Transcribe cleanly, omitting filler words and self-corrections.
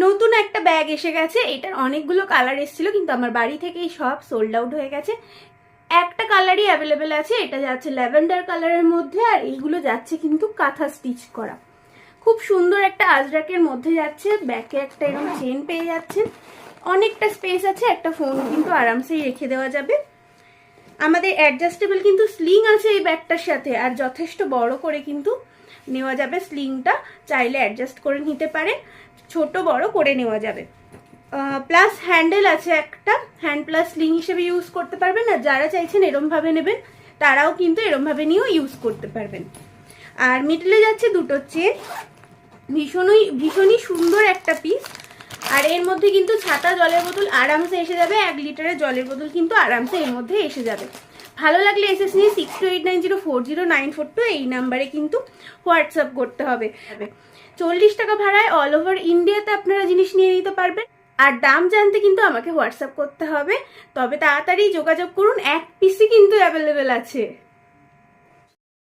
নতুন একটা ব্যাগ এসে গেছে। এটার অনেকগুলো কালার এসেছিল, কিন্তু আমার বাড়ি থেকেই সব সোল্ড আউট হয়ে গেছে। একটা কালারই অ্যাভেলেবেল আছে, এটা যাচ্ছে ল্যাভেন্ডার কালারের মধ্যে, আর এইগুলো যাচ্ছে কিন্তু কাঁথা স্টিচ করা। খুব সুন্দর একটা আজরাকের মধ্যে যাচ্ছে। ব্যাকে একটা এরকম চেন পেয়ে যাচ্ছেন, অনেকটা স্পেস আছে, একটা ফোন কিন্তু আরামসেই রেখে দেওয়া যাবে। আমাদের অ্যাডজাস্টেবল কিন্তু স্লিং আছে এই ব্যাগটার সাথে, আর যথেষ্ট বড় করে কিন্তু নেওয়া যাবে। স্লিংটা চাইলে অ্যাডজাস্ট করে নিতে পারেন, ছোট বড় করে নেওয়া যাবে। প্লাস হ্যান্ডেল আছে একটা, হ্যান্ড প্লাস স্লিং হিসেবে ইউজ করতে পারবেন। আর যারা চাইছেন এরমভাবে নেবেন তারাও কিন্তু এরমভাবে নিয়েও ইউজ করতে পারবেন। আর মিডলে যাচ্ছে দুটো চেন, ভীষণই সুন্দর একটা পিস। আর এর মধ্যে কিন্তু ছাতা, জলের বোতল আরামসে এসে যাবে। 1 লিটারের জলের বোতল কিন্তু আরামসে এর মধ্যে এসে যাবে। ভালো লাগলে এসএস নিয়ে 6289040942 এই নাম্বারে কিন্তু হোয়াটসঅ্যাপ করতে হবে। 40 টাকা ভাড়ায় অল ওভার ইন্ডিয়াতে আপনারা জিনিস নিয়ে নিতে পারবেন। আর দাম জানতে কিন্তু আমাকে হোয়াটসঅ্যাপ করতে হবে, তবে তাড়াতাড়ি যোগাযোগ করুন, 1 পিসই কিন্তু অ্যাভেলেবেল আছে।